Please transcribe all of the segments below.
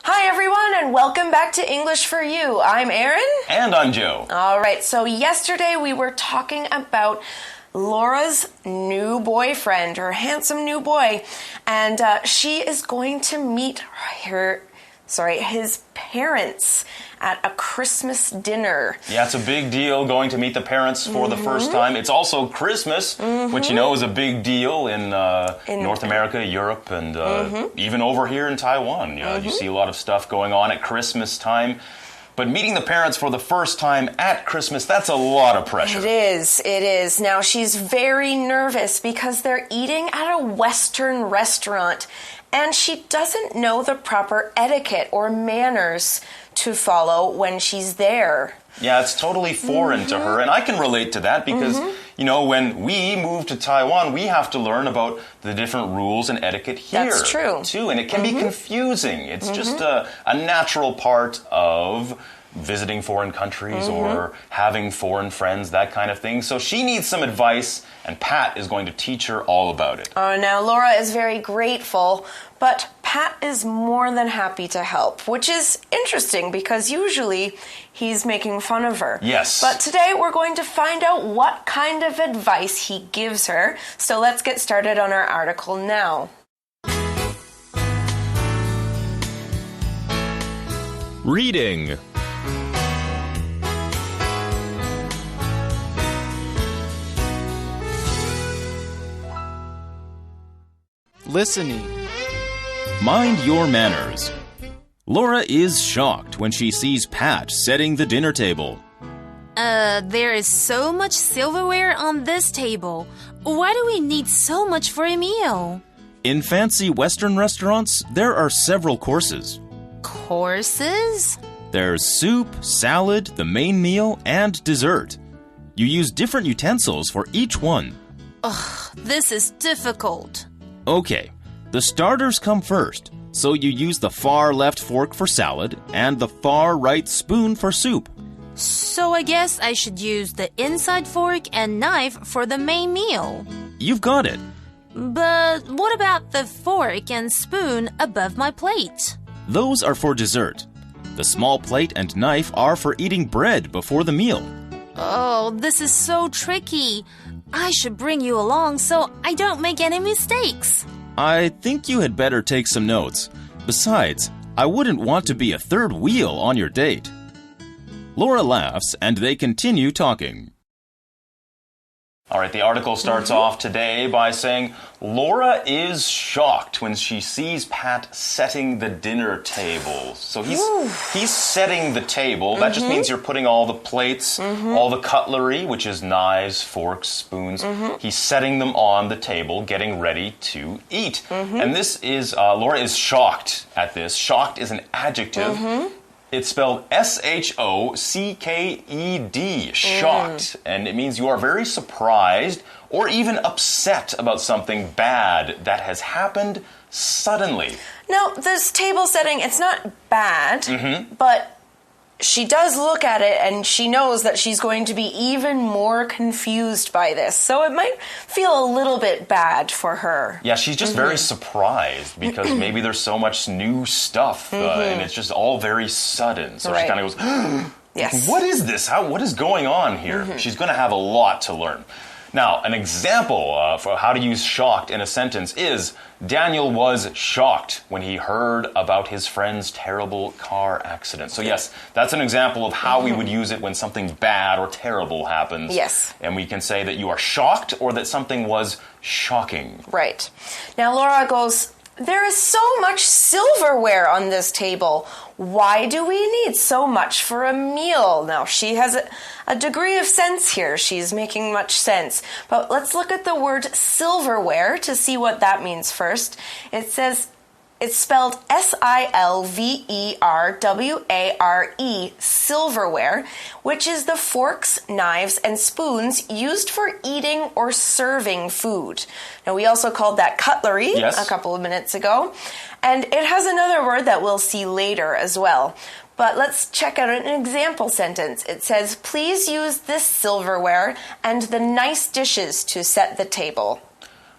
Hi, everyone, and welcome back to English for You. I'm Erin. And I'm Joe. All right, so yesterday we were talking about Laura's new boyfriend, her handsome new boy, and she is going to meet his parents at a Christmas dinner. Yeah, it's a big deal going to meet the parents for the first time. It's also Christmas, which you know is a big deal in North America, Europe, and even over here in Taiwan. You see a lot of stuff going on at Christmas time. But meeting the parents for the first time at Christmas, that's a lot of pressure. It is. Now, she's very nervous because they're eating at a Western restaurant, and she doesn't know the proper etiquette or manners to follow when she's there. Yeah, it's totally foreign to her, and I can relate to that because, you know, when we move to Taiwan, we have to learn about the different rules and etiquette here. That's true. Too, and it can be confusing. It's just a natural part of visiting foreign countries or having foreign friends, that kind of thing. So she needs some advice, and Pat is going to teach her all about it. Now, Laura is very grateful, but Pat is more than happy to help, which is interesting because usually he's making fun of her. Yes. But today we're going to find out what kind of advice he gives her. So let's get started on our article now. Reading. Listening. Mind your manners. Laura is shocked when she sees Pat setting the dinner table. There is so much silverware on this table. Why do we need so much for a meal? In fancy Western restaurants, there are several courses. Courses? There's soup, salad, the main meal, and dessert. You use different utensils for each one. Ugh, this is difficult. Okay, the starters come first, so you use the far left fork for salad and the far right spoon for soup. So I guess I should use the inside fork and knife for the main meal. You've got it. But what about the fork and spoon above my plate? Those are for dessert. The small plate and knife are for eating bread before the meal. Oh, this is so tricky. I should bring you along so I don't make any mistakes. I think you had better take some notes. Besides, I wouldn't want to be a third wheel on your date. Laura laughs and they continue talking. All right, the article starts off today by saying, Laura is shocked when she sees Pat setting the dinner table. So he's setting the table. That just means you're putting all the plates, all the cutlery, which is knives, forks, spoons. He's setting them on the table, getting ready to eat. And this is, Laura is shocked at this. Shocked is an adjective. It's spelled S-H-O-C-K-E-D, shocked. And it means you are very surprised or even upset about something bad that has happened suddenly. Now, this table setting, it's not bad, but she does look at it and she knows that she's going to be even more confused by this. So it might feel a little bit bad for her. Yeah, she's just very surprised because maybe there's so much new stuff and it's just all very sudden. So she kind of goes, yes. What is this? What is going on here? She's going to have a lot to learn. Now, an example for how to use shocked in a sentence is, Daniel was shocked when he heard about his friend's terrible car accident. So yes, that's an example of how we would use it when something bad or terrible happens. Yes. And we can say that you are shocked or that something was shocking. Right. Now, Laura goes, there is so much silverware on this table. Why do we need so much for a meal? Now, she has a degree of sense here. She's making much sense. But let's look at the word silverware to see what that means first. It says, it's spelled S-I-L-V-E-R-W-A-R-E, silverware, which is the forks, knives, and spoons used for eating or serving food. Now, we also called that cutlery a couple of minutes ago. And it has another word that we'll see later as well. But let's check out an example sentence. It says, please use this silverware and the nice dishes to set the table.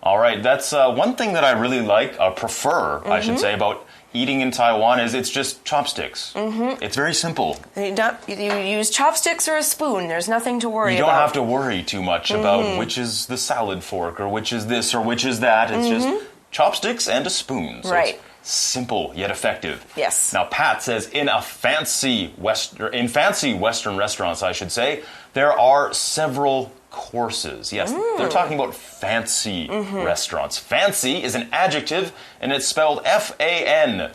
All right, that's one thing that I really like, prefer, I should say, about eating in Taiwan is it's just chopsticks. It's very simple. You use chopsticks or a spoon. There's nothing to worry about. You don't have to worry too much about which is the salad fork or which is this or which is that. It's just chopsticks and a spoon. So right. It's simple yet effective. Yes. Now Pat says in fancy Western restaurants, I should say, there are several courses. Yes, they're talking about fancy restaurants. Fancy is an adjective, and it's spelled F-A-N-C-Y.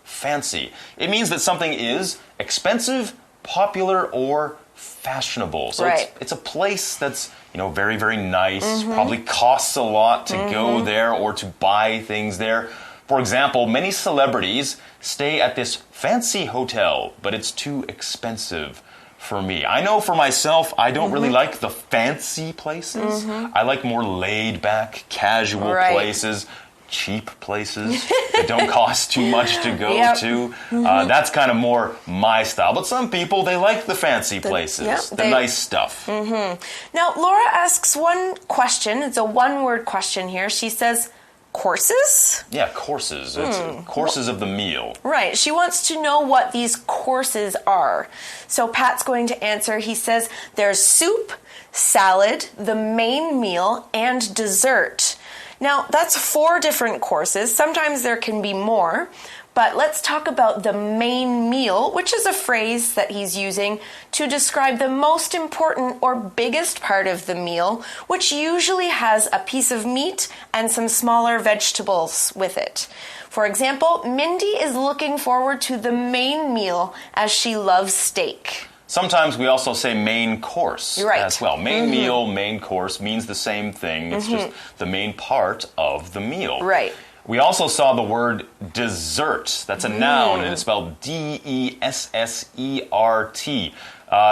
Fancy. It means that something is expensive, popular, or fashionable. So it's a place that's, very, very nice, probably costs a lot to go there or to buy things there. For example, many celebrities stay at this fancy hotel, but it's too expensive for me. I know for myself, I don't really like the fancy places. I like more laid-back, casual places, cheap places that don't cost too much to go to. That's kind of more my style. But some people, they like the fancy places, the nice stuff. Now, Laura asks one question. It's a one-word question here. She says, courses? Yeah, courses. It's courses of the meal. Right. She wants to know what these courses are. So Pat's going to answer. He says there's soup, salad, the main meal, and dessert. Now, that's 4 different courses. Sometimes there can be more. But let's talk about the main meal, which is a phrase that he's using to describe the most important or biggest part of the meal, which usually has a piece of meat and some smaller vegetables with it. For example, Mindy is looking forward to the main meal as she loves steak. Sometimes we also say main course as well. Main meal, main course means the same thing. It's just the main part of the meal. Right. We also saw the word dessert. That's a noun, and it's spelled D-E-S-S-E-R-T.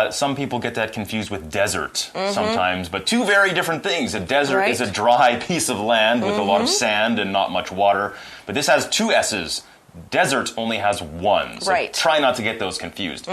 Some people get that confused with desert sometimes, but 2 very different things. A desert is a dry piece of land with a lot of sand and not much water, but this has 2 S's. Desert only has 1, so try not to get those confused.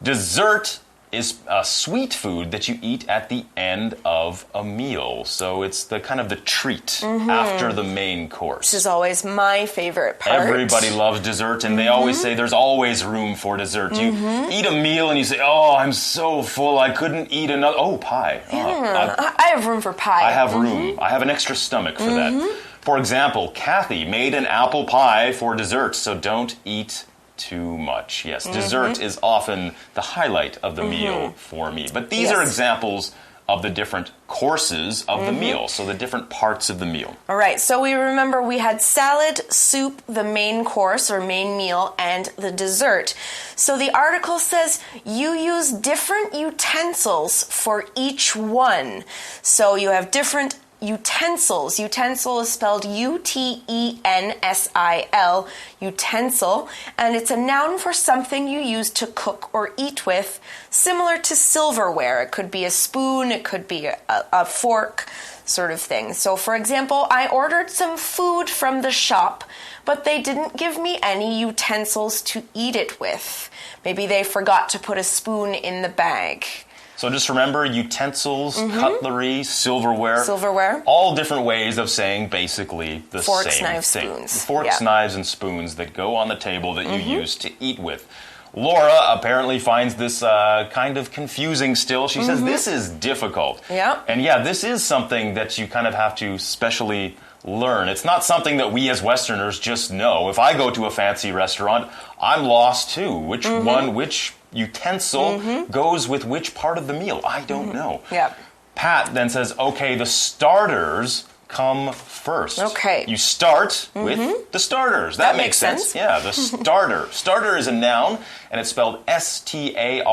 Dessert is a sweet food that you eat at the end of a meal. So it's the kind of the treat after the main course. This is always my favorite part. Everybody loves dessert, and they always say there's always room for dessert. You eat a meal and you say, oh, I'm so full, I couldn't eat another. Oh, pie. I have room for pie. I have room. I have an extra stomach for that. For example, Kathy made an apple pie for dessert, so don't eat too much. Yes, dessert is often the highlight of the meal for me. But these are examples of the different courses of the meal, so the different parts of the meal. All right, so we remember we had salad, soup, the main course or main meal, and the dessert. So the article says you use different utensils for each one. So you have different utensils. Utensil is spelled U-T-E-N-S-I-L, utensil, and it's a noun for something you use to cook or eat with, similar to silverware. It could be a spoon, it could be a fork, sort of thing. So, for example, I ordered some food from the shop, but they didn't give me any utensils to eat it with. Maybe they forgot to put a spoon in the bag. So just remember utensils, cutlery, silverware. All different ways of saying basically the Forks, same knives, thing. spoons. Forks, knives, and spoons that go on the table that you use to eat with. Laura apparently finds this kind of confusing still. She says this is difficult. Yeah. And this is something that you kind of have to specially learn. It's not something that we as Westerners just know. If I go to a fancy restaurant, I'm lost too. Which utensil goes with which part of the meal? I don't know. Yeah. Pat then says, okay, the starters come first. Okay. You start with the starters. That makes sense. Yeah, the starter. Starter is a noun, and it's spelled S-T-A-R-T-E-R.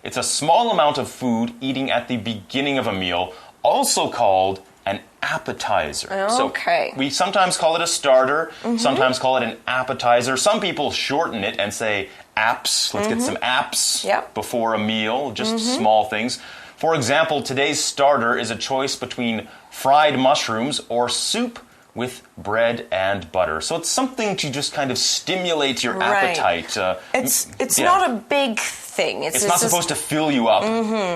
It's a small amount of food eating at the beginning of a meal, also called an appetizer. Okay. So we sometimes call it a starter, sometimes call it an appetizer. Some people shorten it and say apps. Let's get some apps before a meal, just small things. For example, today's starter is a choice between fried mushrooms or soup with bread and butter. So it's something to just kind of stimulate your appetite. It's not a big thing. It's not supposed to fill you up.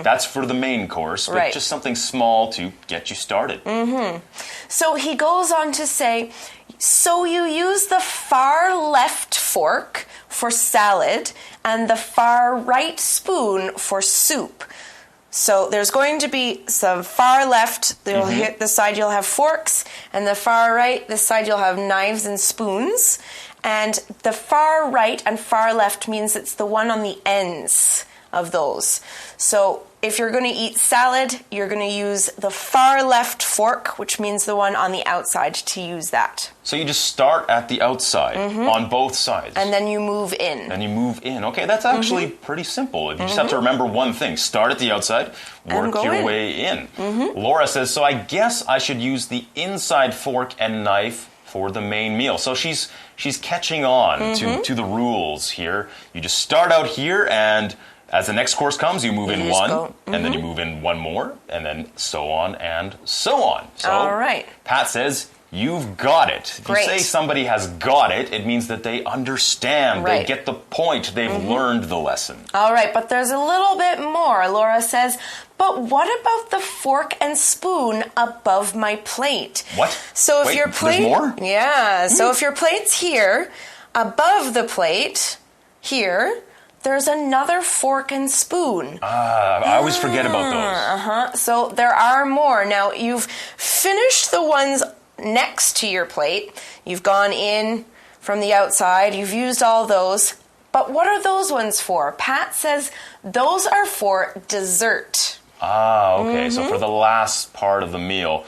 That's for the main course, but just something small to get you started. So he goes on to say, So you use the far left fork for salad and the far right spoon for soup. So there's going to be some far left, you'll hit the side you'll have forks, and the far right, this side you'll have knives and spoons. And the far right and far left means it's the one on the ends of those. So if you're going to eat salad, you're going to use the far left fork, which means the one on the outside, to use that. So you just start at the outside on both sides. And then you move in. And you move in. Okay, that's actually pretty simple. You just have to remember one thing. Start at the outside, work your way in. Laura says, so I guess I should use the inside fork and knife for the main meal. So she's catching on to the rules here. You just start out here, and as the next course comes, you move in one, and then you move in one more, and then so on and so on. So all right. Pat says, you've got it. If you say somebody has got it, it means that they understand, they get the point, they've learned the lesson. All right, but there's a little bit more. Laura says, but what about the fork and spoon above my plate? What? So if your plate, there's more? Yeah, so if your plate's here, above the plate, here, there's another fork and spoon. I always forget about those. So there are more. Now, you've finished the ones next to your plate. You've gone in from the outside. You've used all those. But what are those ones for? Pat says those are for dessert. Okay. So for the last part of the meal.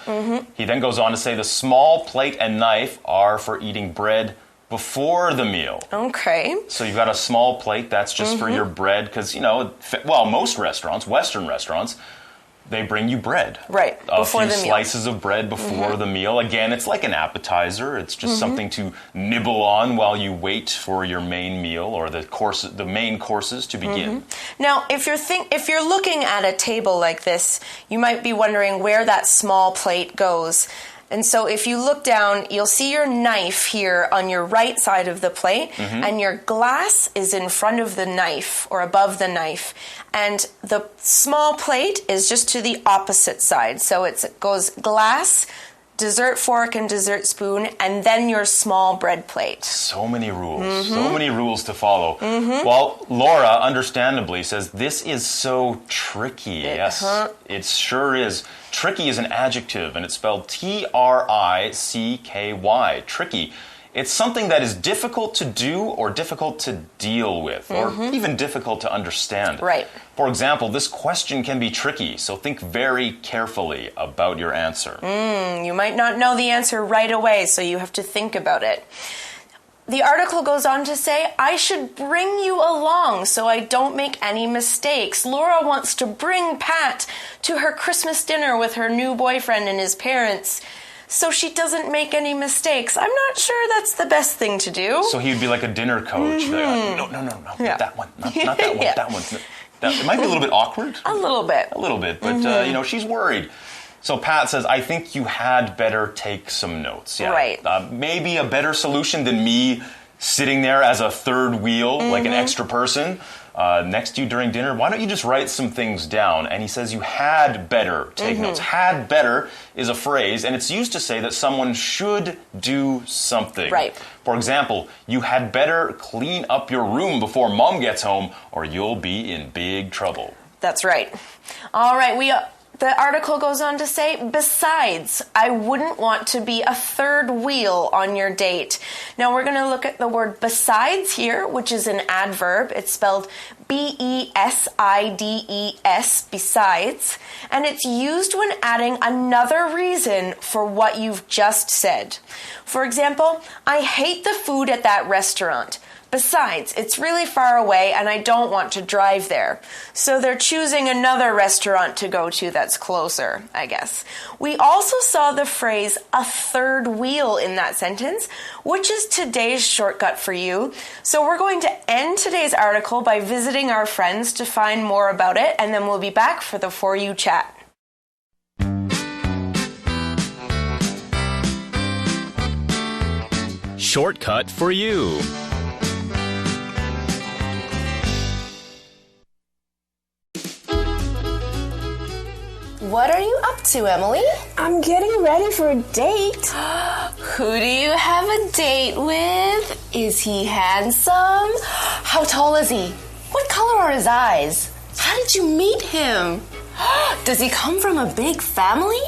He then goes on to say the small plate and knife are for eating bread before the meal. Okay. So you've got a small plate, that's just for your bread, because, most restaurants, Western restaurants, they bring you bread. Right, before the meal. A few slices of bread before the meal. Again, it's like an appetizer. It's just something to nibble on while you wait for your main meal or the main courses to begin. Now, if you're looking at a table like this, you might be wondering where that small plate goes. And so if you look down, you'll see your knife here on your right side of the plate, and your glass is in front of the knife or above the knife. And the small plate is just to the opposite side. So it goes glass, dessert fork and dessert spoon, and then your small bread plate. So many rules. So many rules to follow. Well, Laura, understandably, says this is so tricky. Yes, it sure is. Tricky is an adjective, and it's spelled T-R-I-C-K-Y. Tricky. It's something that is difficult to do or difficult to deal with, or even difficult to understand. Right. For example, this question can be tricky, so think very carefully about your answer. You might not know the answer right away, so you have to think about it. The article goes on to say, I should bring you along so I don't make any mistakes. Laura wants to bring Pat to her Christmas dinner with her new boyfriend and his parents so she doesn't make any mistakes. I'm not sure that's the best thing to do. So he would be like a dinner coach. No, not that one. Not that one, that one. It might be a little bit awkward. A little bit. But, she's worried. So Pat says, I think you had better take some notes. Yeah. Right. Maybe a better solution than me sitting there as a third wheel, like an extra person, next to you during dinner. Why don't you just write some things down? And he says you had better take notes. Had better is a phrase, and it's used to say that someone should do something. Right. For example, you had better clean up your room before Mom gets home, or you'll be in big trouble. That's right. All right, the article goes on to say, besides, I wouldn't want to be a third wheel on your date. Now we're going to look at the word besides here, which is an adverb. It's spelled B-E-S-I-D-E-S, besides. And it's used when adding another reason for what you've just said. For example, I hate the food at that restaurant. Besides, it's really far away and I don't want to drive there. So they're choosing another restaurant to go to that's closer, I guess. We also saw the phrase a third wheel in that sentence, which is today's shortcut for you. So we're going to end today's article by visiting our friends to find more about it, and then we'll be back for the For You chat. Shortcut for you. What are you up to, Emily? I'm getting ready for a date. Who do you have a date with? Is he handsome? How tall is he? What color are his eyes? How did you meet him? Does he come from a big family?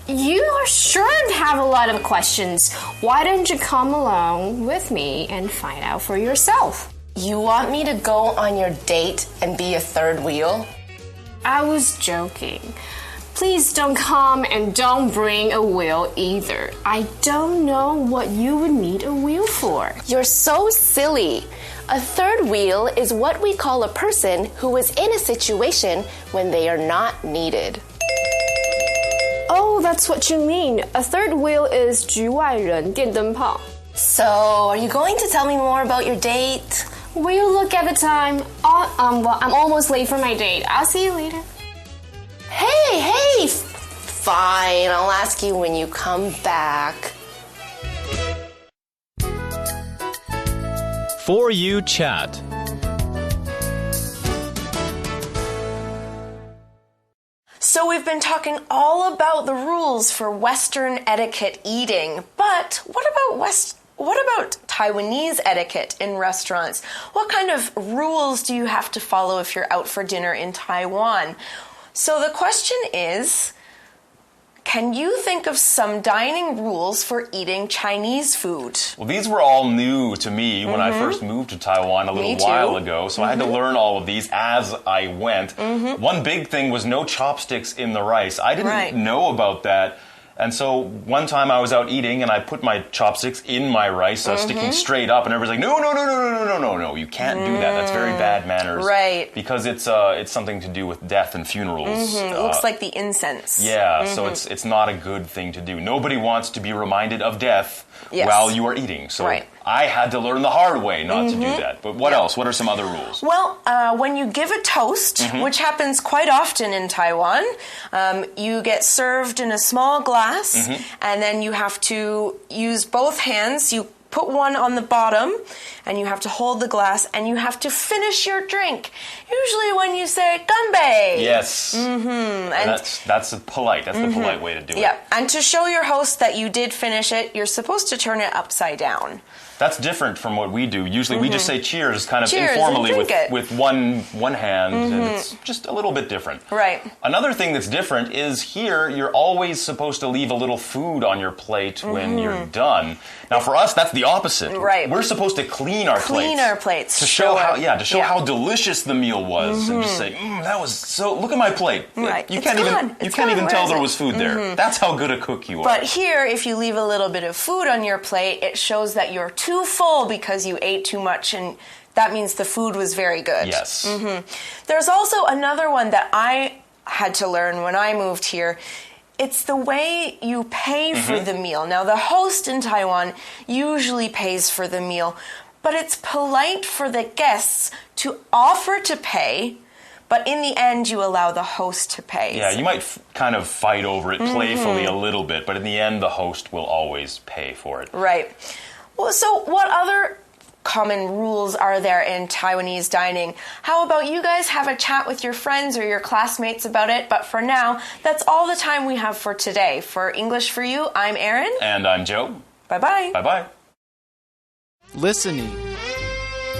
You are sure to have a lot of questions. Why don't you come along with me and find out for yourself? You want me to go on your date and be a third wheel? I was joking. Please don't come and don't bring a wheel either. I don't know what you would need a wheel for. You're so silly. A third wheel is what we call a person who is in a situation when they are not needed. Oh, that's what you mean. A third wheel is 局外人, 电灯泡. So, are you going to tell me more about your date? We'll look at the time. Well, I'm almost late for my date. I'll see you later. Hey! Fine, I'll ask you when you come back. For You Chat. So we've been talking all about the rules for Western etiquette eating, but what about Taiwanese etiquette in restaurants? What kind of rules do you have to follow if you're out for dinner in Taiwan? So the question is, can you think of some dining rules for eating Chinese food? Well, these were all new to me when I first moved to Taiwan a little while ago, so I had to learn all of these as I went. One big thing was no chopsticks in the rice. I didn't know about that. And so one time I was out eating and I put my chopsticks in my rice, sticking straight up, and everybody's like, no, you can't do that. That's very bad manners. Right. Because it's something to do with death and funerals. It looks like the incense. Yeah, so it's not a good thing to do. Nobody wants to be reminded of death while you are eating. So I had to learn the hard way not to do that. But what else? What are some other rules? Well, when you give a toast, which happens quite often in Taiwan, you get served in a small glass, and then you have to use both hands. You put one on the bottom, and you have to hold the glass, and you have to finish your drink. Usually when you say "ganbei." Yes. And that's polite. That's the polite way to do it. Yeah, and to show your host that you did finish it, you're supposed to turn it upside down. That's different from what we do. Usually we just say cheers kind of informally with one hand, and it's just a little bit different. Right. Another thing that's different is here you're always supposed to leave a little food on your plate when you're done. Now for us that's the opposite. Right. We're supposed to clean our plates. To show how delicious the meal was and just say, that was so look at my plate. Right. You can't even tell there was food there. That's how good a cook you are. But here if you leave a little bit of food on your plate, it shows that you're too full because you ate too much, and that means the food was very good. Yes. There's also another one that I had to learn when I moved here. It's the way you pay for the meal. Now, the host in Taiwan usually pays for the meal, but it's polite for the guests to offer to pay, but in the end, you allow the host to pay. Yeah, you might kind of fight over it playfully a little bit, but in the end, the host will always pay for it. Right. Well, so what other common rules are there in Taiwanese dining? How about you guys have a chat with your friends or your classmates about it? But for now, that's all the time we have for today. For English for You, I'm Erin. And I'm Joe. Bye-bye. Bye-bye. Listening.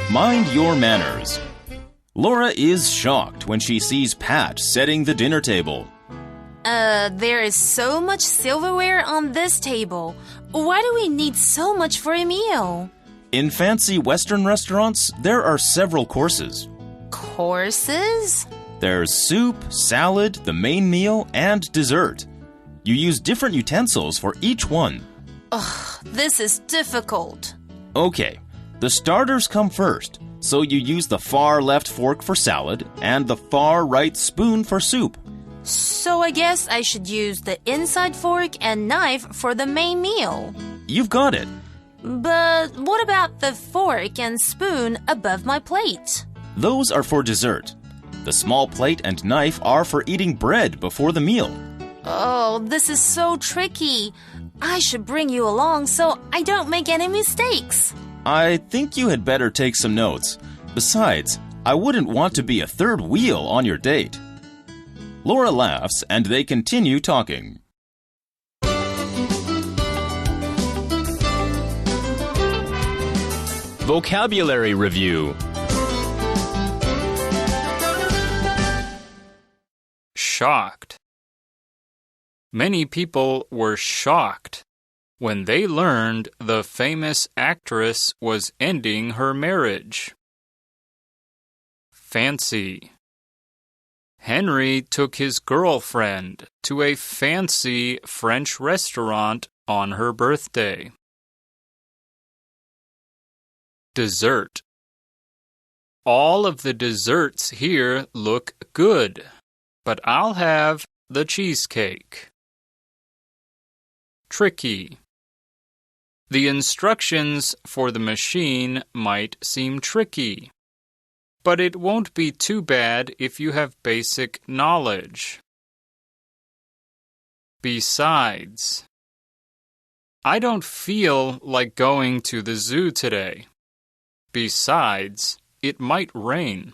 Mind your manners. Laura is shocked when she sees Pat setting the dinner table. There is so much silverware on this table. Why do we need so much for a meal? In fancy Western restaurants, there are several courses. Courses? There's soup, salad, the main meal, and dessert. You use different utensils for each one. Ugh, this is difficult. Okay, the starters come first, so you use the far left fork for salad and the far right spoon for soup. So I guess I should use the inside fork and knife for the main meal. You've got it. But what about the fork and spoon above my plate? Those are for dessert. The small plate and knife are for eating bread before the meal. Oh, this is so tricky. I should bring you along so I don't make any mistakes. I think you had better take some notes. Besides, I wouldn't want to be a third wheel on your date. Laura laughs and they continue talking. Vocabulary Review. Shocked. Many people were shocked when they learned the famous actress was ending her marriage. Fancy. Henry took his girlfriend to a fancy French restaurant on her birthday. Dessert. All of the desserts here look good, but I'll have the cheesecake. Tricky. The instructions for the machine might seem tricky, but it won't be too bad if you have basic knowledge. Besides, I don't feel like going to the zoo today. Besides, it might rain.